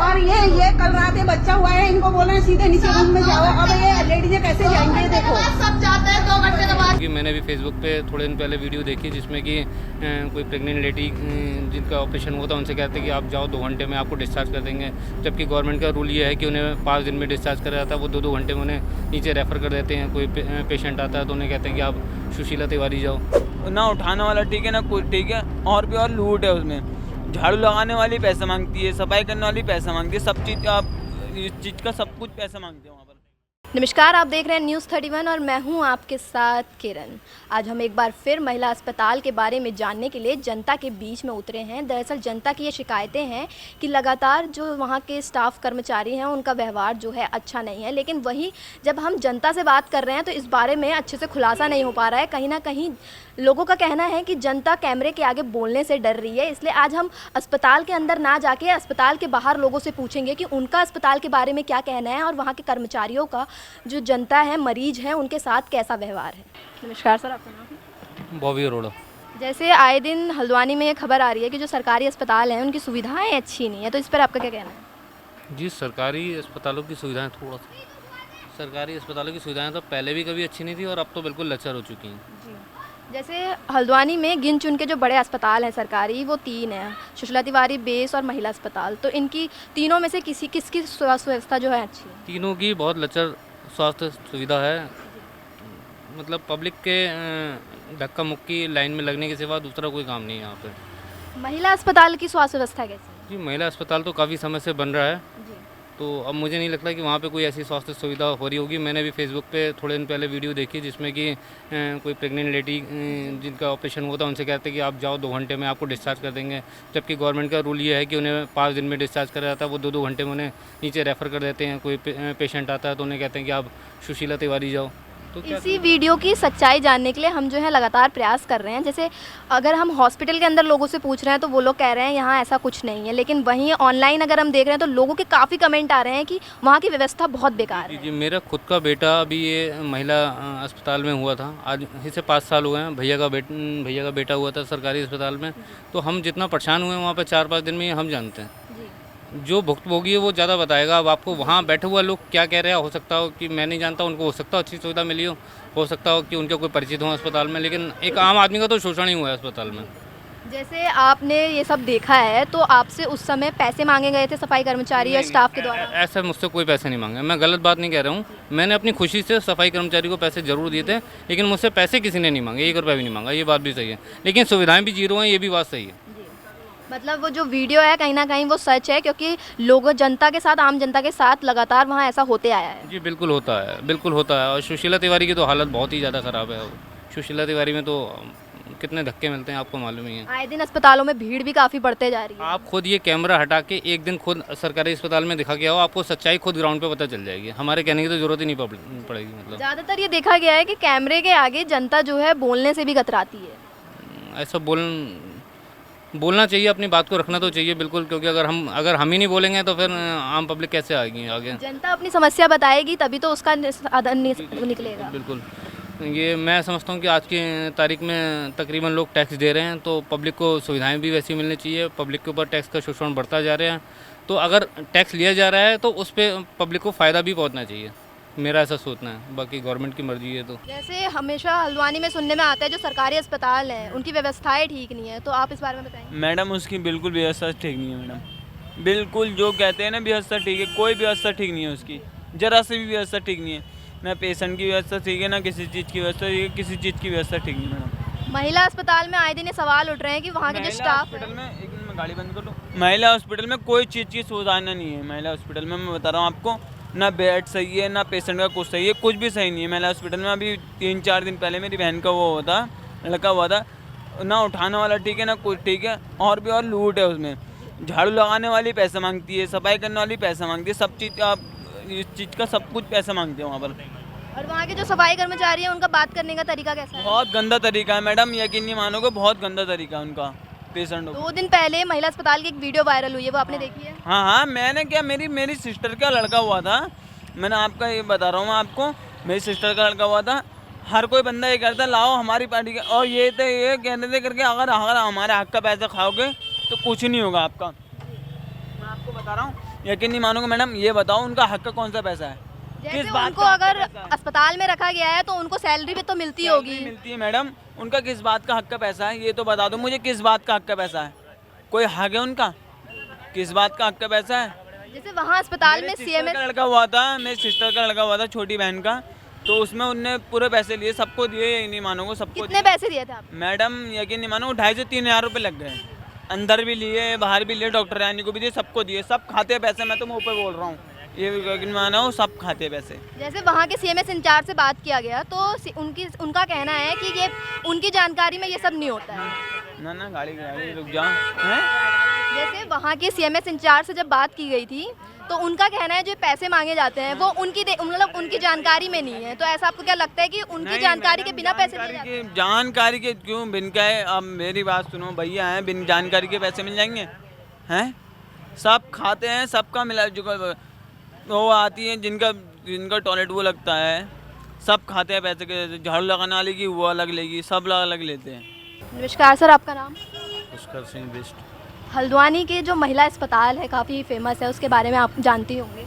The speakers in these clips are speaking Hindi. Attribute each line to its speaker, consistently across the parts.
Speaker 1: और ये कल रात ये बच्चा हुआ है, इनको बोल रहे हैं सीधे नीचे रूम में जाओ। अब ये लेडीज कैसे जाएंगे? देखो
Speaker 2: सब जाते हैं 2 घंटे के बाद।
Speaker 3: मैंने भी फेसबुक पे थोड़े दिन पहले वीडियो देखी जिसमें कि कोई प्रेग्नेंट लेडी जिनका ऑपरेशन हुआ था उनसे कहते हैं कि आप जाओ 2 घंटे में आपको डिस्चार्ज कर देंगे, जबकि गवर्नमेंट का रूल ये है कि उन्हें 5 दिन में डिस्चार्ज कर जाता है। वो 2-2 घंटे में उन्हें नीचे रेफ़र कर देते हैं। कोई पेशेंट आता है तो उन्हें कहते हैं कि आप सुशीला तिवारी जाओ।
Speaker 4: ना उठाने वाला ठीक है ना कुछ ठीक है, और भी और लूट है उसमें। झाड़ू लगाने वाली पैसा मांगती है, सफाई करने वाली पैसा मांगती है, सब चीज़ आप इस चीज़ का सब कुछ पैसा मांगते हैं वहाँ पर।
Speaker 5: नमस्कार, आप देख रहे हैं न्यूज़ 31 और मैं हूं आपके साथ किरण। आज हम एक बार फिर महिला अस्पताल के बारे में जानने के लिए जनता के बीच में उतरे हैं। दरअसल जनता की ये शिकायतें हैं कि लगातार जो वहां के स्टाफ कर्मचारी हैं उनका व्यवहार जो है अच्छा नहीं है, लेकिन वहीं जब हम जनता से बात कर रहे हैं तो इस बारे में अच्छे से खुलासा नहीं हो पा रहा है। कहीं ना कहीं लोगों का कहना है कि जनता कैमरे के आगे बोलने से डर रही है, इसलिए आज हम अस्पताल के अंदर ना जाके अस्पताल के बाहर लोगों से पूछेंगे कि उनका अस्पताल के बारे में क्या कहना है और वहाँ के कर्मचारियों का जो जनता है, मरीज हैं, उनके साथ कैसा व्यवहार है। नमस्कार सर, आपका नाम?
Speaker 3: बॉबी अरोड़ा।
Speaker 5: जैसे आए दिन हल्द्वानी में ये खबर आ रही है कि जो सरकारी अस्पताल हैं उनकी सुविधाएं अच्छी नहीं है, तो इस पर आपका क्या कहना है?
Speaker 3: जी, सरकारी अस्पतालों की सुविधाएं सरकारी अस्पतालों की सुविधाएं तो पहले भी कभी अच्छी नहीं थी और अब तो बिल्कुल लचर हो चुकी हैं।
Speaker 5: जी, जैसे हल्द्वानी में गिन चुन के जो बड़े अस्पताल हैं सरकारी, वो 3 हैं, सुशीला तिवारी, बेस और महिला अस्पताल। तो इनकी तीनों में से किसकी स्वास्थ्य व्यवस्था जो है अच्छी है?
Speaker 3: तीनों की बहुत लचर स्वास्थ्य सुविधा है। मतलब पब्लिक के धक्का मुक्की लाइन में लगने के सिवा दूसरा कोई काम नहीं है यहाँ पे।
Speaker 5: महिला अस्पताल की स्वास्थ्य व्यवस्था कैसी है?
Speaker 3: जी, महिला अस्पताल तो काफ़ी समय से बन रहा है,
Speaker 5: जी,
Speaker 3: तो अब मुझे नहीं लगता कि वहाँ पे कोई ऐसी स्वास्थ्य सुविधा हो रही होगी। मैंने भी फेसबुक पे थोड़े दिन पहले वीडियो देखी जिसमें कि कोई प्रेग्नेंट लेडी जिनका ऑपरेशन हुआ था उनसे कहते हैं कि आप जाओ 2 घंटे में आपको डिस्चार्ज कर देंगे, जबकि गवर्नमेंट का रूल ये है कि उन्हें 5 दिन में डिस्चार्ज कर जाता है। वो 2-2 घंटे में उन्हें नीचे रेफ़र कर देते हैं। कोई पेशेंट आता है तो उन्हें कहते हैं कि आप सुशीला तिवारी जाओ। तो
Speaker 5: इसी वीडियो की सच्चाई जानने के लिए हम जो है लगातार प्रयास कर रहे हैं। जैसे अगर हम हॉस्पिटल के अंदर लोगों से पूछ रहे हैं तो वो लोग कह रहे हैं यहाँ ऐसा कुछ नहीं है, लेकिन वहीं ऑनलाइन अगर हम देख रहे हैं तो लोगों के काफ़ी कमेंट आ रहे हैं कि वहाँ की व्यवस्था बहुत बेकार है।
Speaker 3: जी, मेरा खुद का बेटा अभी ये महिला अस्पताल में हुआ था। आज इसे 5 साल हुए हैं। भैया का बेटा हुआ था सरकारी अस्पताल में। तो हम जितना परेशान हुए वहाँ पर 4-5 दिन में ही हम जानते हैं। जो भुक्तभोगी है वो ज़्यादा बताएगा। अब आपको वहाँ बैठे हुए लोग क्या कह रहे हैं, हो सकता हो कि मैं नहीं जानता, उनको हो सकता हो अच्छी सुविधा मिली हो सकता हो कि उनके कोई परिचित हो अस्पताल में, लेकिन एक आम आदमी का तो शोषण ही हुआ है अस्पताल में।
Speaker 5: जैसे आपने ये सब देखा है तो आपसे उस समय पैसे मांगे गए थे सफाई कर्मचारी या स्टाफ के द्वारा?
Speaker 3: ऐसा मुझसे कोई पैसे नहीं मांगे। मैं गलत बात नहीं कह रहा हूँ। मैंने अपनी खुशी से सफाई कर्मचारी को पैसे ज़रूर दिए थे, लेकिन मुझसे पैसे किसी ने नहीं मांगे, 1 रुपया भी नहीं मांगा। ये बात भी सही है, लेकिन सुविधाएँ भी 0 हैं, ये भी बात सही है।
Speaker 5: मतलब वो जो वीडियो है कहीं ना कहीं वो सच है, क्योंकि लोगों जनता के साथ, आम जनता के साथ लगातार वहाँ ऐसा होते आया है।
Speaker 3: जी, बिल्कुल होता है, बिल्कुल होता है। और सुशीला तिवारी की तो हालत बहुत ही ज़्यादा ख़राब है। सुशीला तिवारी में तो कितने धक्के मिलते हैं आपको मालूम ही है।
Speaker 5: आए दिन अस्पतालों में भीड़ भी काफ़ी बढ़ते जा रही है।
Speaker 3: आप खुद ये कैमरा हटा के एक दिन खुद सरकारी अस्पताल में दिखा के आओ, आपको सच्चाई खुद ग्राउंड पे पता चल जाएगी। हमारे कहने की तो ज़रूरत ही नहीं पड़ेगी। मतलब
Speaker 5: ज़्यादातर ये देखा गया है कि कैमरे के आगे जनता जो है बोलने से भी कतराती है।
Speaker 3: ऐसा बोलना चाहिए, अपनी बात को रखना तो चाहिए बिल्कुल, क्योंकि अगर हम ही नहीं बोलेंगे तो फिर आम पब्लिक कैसे आएगी आगे?
Speaker 5: जनता अपनी समस्या बताएगी तभी तो उसका साधन निकलेगा।
Speaker 3: बिल्कुल। ये मैं समझता हूँ कि आज की तारीख में तकरीबन लोग टैक्स दे रहे हैं, तो पब्लिक को सुविधाएं भी वैसी मिलनी चाहिए। पब्लिक के ऊपर टैक्स का शोषण बढ़ता जा रहा है, तो अगर टैक्स लिया जा रहा है तो उस पर पब्लिक को फ़ायदा भी पहुँचना चाहिए। मेरा ऐसा सोचना है, बाकी गवर्नमेंट की मर्जी है। तो
Speaker 5: जैसे हमेशा हल्द्वानी में सुनने में आता है जो सरकारी अस्पताल हैं उनकी व्यवस्थाएं ठीक नहीं है, तो आप इस बारे में बताएंगे?
Speaker 4: मैडम उसकी बिल्कुल व्यवस्था ठीक नहीं है मैडम। बिल्कुल जो कहते हैं ना व्यवस्था ठीक है, कोई व्यवस्था ठीक नहीं है उसकी, ज़रा सी भी व्यवस्था ठीक नहीं है। ना पेशेंट की व्यवस्था ठीक है, ना किसी चीज़ की व्यवस्था ठीक है, किसी चीज़ की व्यवस्था ठीक नहीं है मैडम।
Speaker 5: महिला अस्पताल में आए दिन ये सवाल उठ रहे हैं कि वहाँ के जो स्टाफ है,
Speaker 4: में एक मिनट में गाड़ी बंद कर लूँ। महिला हॉस्पिटल में कोई चीज़ की सुविधा नहीं है। महिला हॉस्पिटल में मैं बता रहा हूँ आपको, ना बेड सही है, ना पेशेंट का कुछ सही है, कुछ भी सही नहीं है महिला हॉस्पिटल में। अभी 3-4 दिन पहले मेरी बहन का वो हुआ था, लड़का हुआ था। ना उठाने वाला ठीक है, ना कुछ ठीक है, और भी और लूट है उसमें। झाड़ू लगाने वाली पैसा मांगती है, सफाई करने वाली पैसा मांगती है, सब चीज़ आप इस चीज़ का सब कुछ पैसा मांगते हैं वहाँ पर।
Speaker 5: और वहाँ के जो सफाई कर्मचारी हैं उनका बात करने का तरीका कैसा है?
Speaker 4: बहुत गंदा तरीका है मैडम, यकीन नहीं मानोगे, बहुत गंदा तरीका है उनका पेशेंटों को।
Speaker 5: 2 दिन पहले महिला अस्पताल की एक वीडियो वायरल हुई है, वो आपने देखी है?
Speaker 4: हाँ, मैंने क्या, मेरी सिस्टर का लड़का हुआ था। मैंने आपका ये बता रहा हूँ आपको, मेरी सिस्टर का लड़का हुआ था। हर कोई बंदा ये कहता है लाओ हमारी पार्टी का, और ये कहने दे करके अगर हमारे हक का पैसा खाओगे तो कुछ नहीं होगा आपका। मैं आपको बता रहा हूँ, यकीन नहीं मानोगे मैडम, ये बताओ उनका हक का कौन सा पैसा है?
Speaker 5: जैसे
Speaker 4: किस बात
Speaker 5: उनको
Speaker 4: का हक का
Speaker 5: अगर
Speaker 4: पैसा है?
Speaker 5: अस्पताल में रखा गया है तो उनको सैलरी भी तो मिलती
Speaker 4: सैलरी
Speaker 5: होगी।
Speaker 4: मिलती है मैडम, उनका किस बात का हक का पैसा है ये तो बता दो मुझे, किस बात का हक का पैसा है? कोई हक है उनका? किस बात का हक का पैसा है?
Speaker 5: जैसे वहाँ अस्पताल में
Speaker 4: मेरे सिस्टर
Speaker 5: सीएमएस
Speaker 4: का लड़का हुआ था, मेरी सिस्टर का लड़का हुआ था, छोटी बहन का, तो उसमें उनने पूरे पैसे लिए, सबको दिए, ये नहीं मानोगे, सबको
Speaker 5: कितने पैसे दिए थे आप?
Speaker 4: मैडम यकीन नहीं मानो 2,500 से 3,000 रुपये लग गए, अंदर भी लिए बाहर भी लिए, डॉक्टर रानी को भी दिए, सबको दिए, सब खाते हैं पैसे, मैं तो मुँह पे बोल रहा हूँ, ये यकीन मानो सब खाते हैं पैसे।
Speaker 5: जैसे वहाँ के सीएमएस इंचार्ज से बात किया गया तो उनका कहना है कि ये उनकी जानकारी में ये सब नहीं होता है।
Speaker 4: ना गाड़ी रुक जाओ हैं?
Speaker 5: जैसे वहाँ के सीएमएस इंचार्ज से जब बात की गई थी तो उनका कहना है जो पैसे मांगे जाते हैं वो मतलब उनकी जानकारी में नहीं है, तो ऐसा आपको क्या लगता है कि उनकी जानकारी के बिना पैसे दिए जाते हैं?
Speaker 4: जानकारी के क्यों बिन का है? अब मेरी बात सुनो, भैया हैं बिन जानकारी के पैसे मिल जाएंगे हैं? सब खाते हैं, सबका मिला जुगा वो आती है, जिनका टॉयलेट वो लगता है, सब खाते हैं पैसे के, झाड़ू लगाने वाली की वो अलग लेगी, सब अलग लेते हैं।
Speaker 5: नमस्कार सर, आपका नाम?
Speaker 6: पुष्कर सिंह बिष्ट।
Speaker 5: हल्द्वानी के जो महिला अस्पताल है काफ़ी फेमस है, उसके बारे में आप जानती होंगे।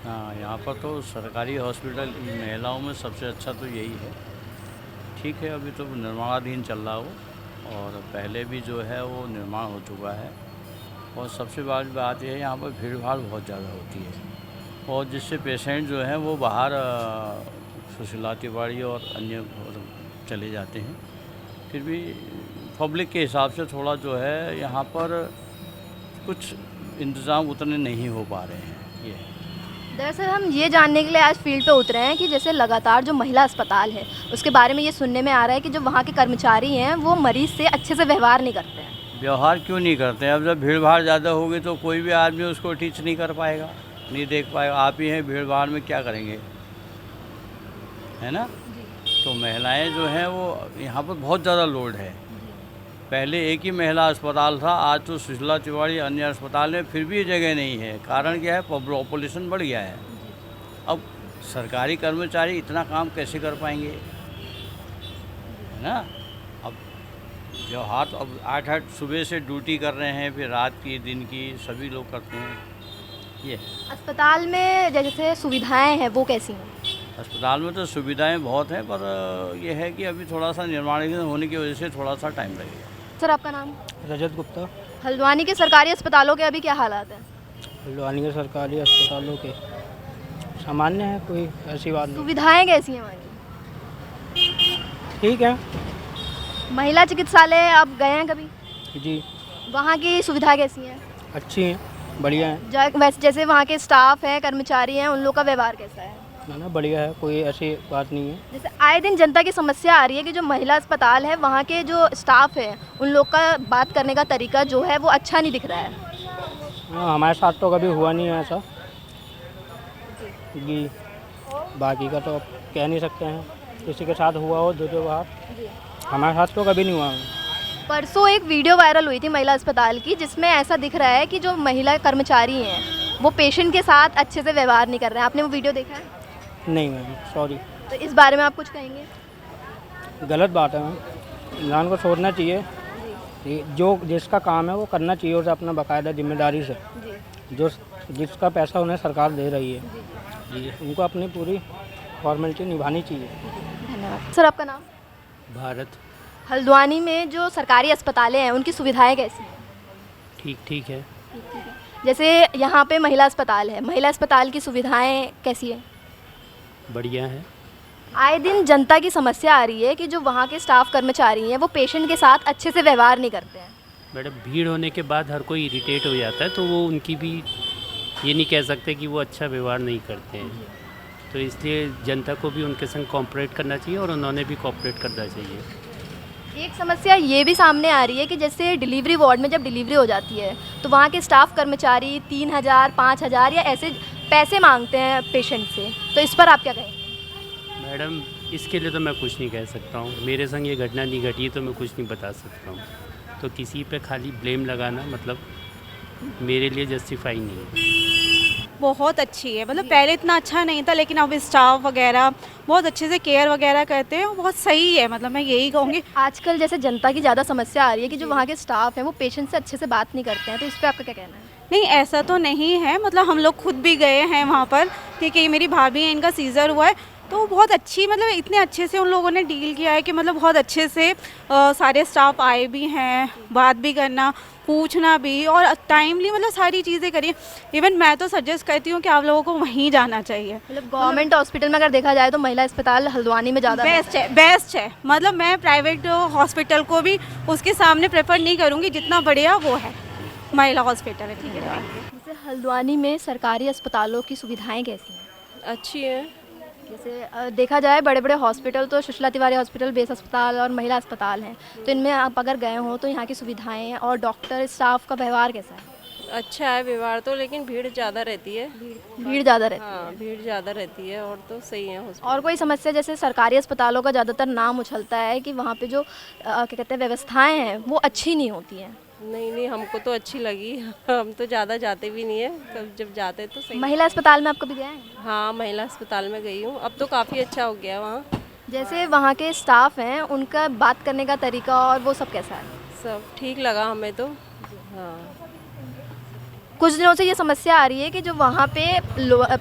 Speaker 6: हाँ, यहाँ पर तो सरकारी हॉस्पिटल महिलाओं में सबसे अच्छा तो यही है। ठीक है, अभी तो निर्माणाधीन चल रहा हो और पहले भी जो है वो निर्माण हो चुका है, और सबसे बड़ी बात यह है यहाँ पर भीड़ भाड़ बहुत ज़्यादा होती है, और जिससे पेशेंट जो हैं वो बाहर सुशीला तिवारी और अन्य चले जाते हैं। फिर भी पब्लिक के हिसाब से थोड़ा जो है यहाँ पर कुछ इंतज़ाम उतने नहीं हो पा रहे हैं। ये
Speaker 5: दरअसल हम ये जानने के लिए आज फील्ड पे उतरे हैं कि जैसे लगातार जो महिला अस्पताल है उसके बारे में ये सुनने में आ रहा है कि जो वहाँ के कर्मचारी हैं वो मरीज़ से अच्छे से व्यवहार नहीं करते हैं।
Speaker 6: व्यवहार क्यों नहीं करते हैं? अब जब भीड़ भाड़ ज़्यादा होगी तो कोई भी आदमी उसको टीच नहीं कर पाएगा, नहीं देख पाएगा। आप ही हैं, भीड़ भाड़ में क्या करेंगे, है ना? तो महिलाएं जो हैं वो यहाँ पर बहुत ज़्यादा लोड है। पहले एक ही महिला अस्पताल था, आज तो सुशीला तिवारी अन्य अस्पताल में फिर भी जगह नहीं है। कारण क्या है? पॉपुलेशन बढ़ गया है। अब सरकारी कर्मचारी इतना काम कैसे कर पाएंगे, है ना? अब व्यवहार अब 8 सुबह से ड्यूटी कर रहे हैं, फिर रात की दिन की सभी लोग करते हैं। ये
Speaker 5: अस्पताल में जैसे सुविधाएं हैं वो कैसी हैं?
Speaker 6: अस्पताल में तो सुविधाएं बहुत हैं, पर यह है कि अभी थोड़ा सा निर्माण होने की वजह से थोड़ा सा टाइम लगेगा।
Speaker 5: सर आपका नाम?
Speaker 7: रजत गुप्ता।
Speaker 5: हल्द्वानी के सरकारी अस्पतालों के अभी क्या हालात हैं?
Speaker 7: हल्द्वानी के सरकारी अस्पतालों के सामान्य है, कोई ऐसी बात नहीं।
Speaker 5: सुविधाएं कैसी हैं वहाँ की?
Speaker 7: ठीक है
Speaker 5: महिला चिकित्सालय आप गए हैं कभी?
Speaker 7: जी,
Speaker 5: वहाँ की सुविधा कैसी हैं?
Speaker 7: अच्छी हैं, बढ़िया है।
Speaker 5: वैसे जैसे वहाँ के स्टाफ हैं, कर्मचारी हैं, उन लोग का व्यवहार कैसा है?
Speaker 7: ना बढ़िया है, कोई ऐसी बात नहीं है।
Speaker 5: जैसे आए दिन जनता की समस्या आ रही है कि जो महिला अस्पताल है वहाँ के जो स्टाफ है उन लोग का बात करने का तरीका जो है वो अच्छा नहीं दिख रहा है।
Speaker 7: हाँ, हमारे साथ तो कभी हुआ नहीं है ऐसा जी, बाकी का तो अब कह नहीं सकते हैं, किसी के साथ हुआ हो जो बाहर, हमारे साथ तो कभी नहीं हुआ।
Speaker 5: परसों एक वीडियो वायरल हुई थी महिला अस्पताल की जिसमें ऐसा दिख रहा है कि जो महिला कर्मचारी हैं वो पेशेंट के साथ अच्छे से व्यवहार नहीं कर रहे हैं। आपने वो वीडियो देखा है?
Speaker 7: नहीं मैम, सॉरी।
Speaker 5: तो इस बारे में आप कुछ कहेंगे?
Speaker 7: गलत बात है मैम, इंसान को सोचना चाहिए, जो जिसका काम है वो करना चाहिए उसे अपना बाकायदा जिम्मेदारी से, जो जिसका पैसा उन्हें सरकार दे रही है जी, उनको अपनी पूरी फॉर्मेलिटी निभानी चाहिए।
Speaker 5: धन्यवाद। सर आपका नाम?
Speaker 8: भारत।
Speaker 5: हल्द्वानी में जो सरकारी अस्पतालें हैं उनकी सुविधाएं कैसी हैं?
Speaker 8: ठीक है।
Speaker 5: जैसे यहाँ पे महिला अस्पताल है, महिला अस्पताल की सुविधाएं कैसी है?
Speaker 8: बढ़िया है।
Speaker 5: आए दिन जनता की समस्या आ रही है कि जो वहाँ के स्टाफ कर्मचारी हैं वो पेशेंट के साथ अच्छे से व्यवहार नहीं करते हैं।
Speaker 8: मैडम, भीड़ होने के बाद हर कोई इरिटेट हो जाता है, तो वो उनकी भी ये नहीं कह सकते कि वो अच्छा व्यवहार नहीं करते हैं, तो इसलिए जनता को भी उनके संग कोऑपरेट करना चाहिए और उन्होंने भी कोऑपरेट करना चाहिए।
Speaker 5: एक समस्या ये भी सामने आ रही है कि जैसे डिलीवरी वार्ड में जब डिलीवरी हो जाती है तो वहाँ के स्टाफ कर्मचारी 3,000, 5,000 या ऐसे पैसे मांगते हैं पेशेंट से, तो इस पर आप क्या कहेंगे?
Speaker 8: मैडम, इसके लिए तो मैं कुछ नहीं कह सकता हूँ, मेरे संग ये घटना नहीं घटी है तो मैं कुछ नहीं बता सकता हूँ, तो किसी पे खाली ब्लेम लगाना मतलब मेरे लिए जस्टिफाई नहीं है।
Speaker 9: बहुत अच्छी है, मतलब पहले इतना अच्छा नहीं था लेकिन अब स्टाफ वगैरह बहुत अच्छे से केयर वगैरह करते हैं, बहुत सही है, मतलब मैं यही कहूँगी।
Speaker 5: आजकल जैसे जनता की ज़्यादा समस्या आ रही है कि जो वहाँ के स्टाफ हैं वो पेशेंट से अच्छे से बात नहीं करते हैं, तो इस पर आपका क्या कहना है?
Speaker 9: नहीं ऐसा तो नहीं है, मतलब हम लोग खुद भी गए हैं वहाँ पर, ठीक है। ये मेरी भाभी है, इनका सीज़र हुआ है, तो बहुत अच्छी, मतलब इतने अच्छे से उन लोगों ने डील किया है कि मतलब बहुत अच्छे से सारे स्टाफ आए भी हैं, बात भी करना, पूछना भी, और टाइमली मतलब सारी चीज़ें करी। इवन मैं तो सजेस्ट करती हूँ कि आप लोगों को वहीं जाना चाहिए।
Speaker 5: मतलब गवर्नमेंट हॉस्पिटल में अगर देखा जाए तो महिला अस्पताल हल्द्वानी में ज़्यादा
Speaker 9: बेस्ट है। मतलब मैं प्राइवेट हॉस्पिटल को भी उसके सामने प्रेफर नहीं करूँगी, जितना बढ़िया वो है महिला हॉस्पिटल है, ठीक है।
Speaker 5: जैसे हल्द्वानी में सरकारी अस्पतालों की सुविधाएं कैसी हैं?
Speaker 10: अच्छी है।
Speaker 5: जैसे देखा जाए बड़े बड़े हॉस्पिटल तो सुशीला तिवारी हॉस्पिटल, बेस अस्पताल और महिला अस्पताल हैं, तो इनमें आप अगर गए हो तो यहाँ की सुविधाएं और डॉक्टर स्टाफ का व्यवहार कैसा है?
Speaker 10: अच्छा है व्यवहार तो, लेकिन भीड़ ज़्यादा रहती है।
Speaker 5: भीड़ ज़्यादा रहती है?
Speaker 10: हाँ, भीड़ ज़्यादा रहती है, और तो सही है हॉस्पिटल।
Speaker 5: और कोई समस्या? जैसे सरकारी अस्पतालों का ज़्यादातर नाम उछलता है कि वहाँ पे जो क्या कहते हैं व्यवस्थाएं हैं वो अच्छी नहीं होती हैं।
Speaker 10: नहीं, हमको तो अच्छी लगी। हम तो ज़्यादा जाते भी नहीं है, कब जब जाते तो सही।
Speaker 5: महिला अस्पताल में आप कभी गए हैं?
Speaker 10: हाँ, महिला अस्पताल में गई हूँ, अब तो काफ़ी अच्छा हो गया वहाँ।
Speaker 5: जैसे वहाँ के स्टाफ हैं उनका बात करने का तरीका और वो सब कैसा है?
Speaker 10: सब ठीक लगा हमें तो। हाँ,
Speaker 5: कुछ दिनों से ये समस्या आ रही है कि जो वहाँ पे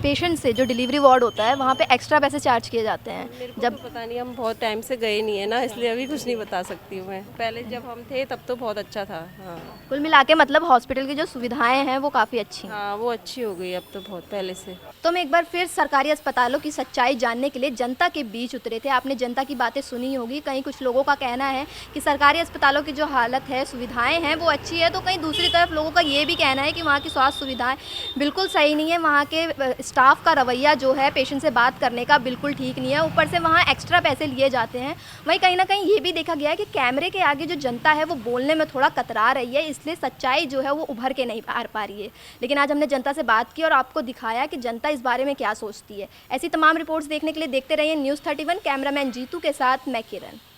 Speaker 5: पेशेंट से जो डिलीवरी वार्ड होता है वहाँ पे एक्स्ट्रा पैसे चार्ज किए जाते हैं।
Speaker 10: मेरे को
Speaker 5: जब
Speaker 10: तो पता नहीं, हम बहुत टाइम से गए नहीं है ना, इसलिए अभी कुछ नहीं बता सकती हूँ मैं। पहले जब हम थे तब तो बहुत अच्छा था। हाँ,
Speaker 5: कुल मिला के मतलब हॉस्पिटल की जो सुविधाएं हैं वो काफ़ी अच्छी हैं।
Speaker 10: हाँ, वो अच्छी हो गई अब तो बहुत पहले से।
Speaker 5: तो हम एक बार फिर सरकारी अस्पतालों की सच्चाई जानने के लिए जनता के बीच उतरे थे। आपने जनता की बातें सुनी होगी। कहीं कुछ लोगों का कहना है कि सरकारी अस्पतालों की जो हालत है, सुविधाएं हैं वो अच्छी है, तो कहीं दूसरी तरफ लोगों का ये भी कहना है कि वहाँ की स्वास्थ्य सुविधाएं बिल्कुल सही नहीं है। वहाँ के स्टाफ का रवैया जो है पेशेंट से बात करने का बिल्कुल ठीक नहीं है, ऊपर से वहाँ एक्स्ट्रा पैसे लिए जाते हैं। वहीं कहीं ना कहीं ये भी देखा गया है कि कैमरे के आगे जो जनता है वो बोलने में थोड़ा कतरा रही है, इसलिए सच्चाई जो है वो उभर के नहीं पा रही है। लेकिन आज हमने जनता से बात की और आपको दिखाया कि जनता इस बारे में क्या सोचती है। ऐसी तमाम रिपोर्ट्स देखने के लिए देखते रहिए News 31। कैमरामैन जीतू के साथ मैं किरण।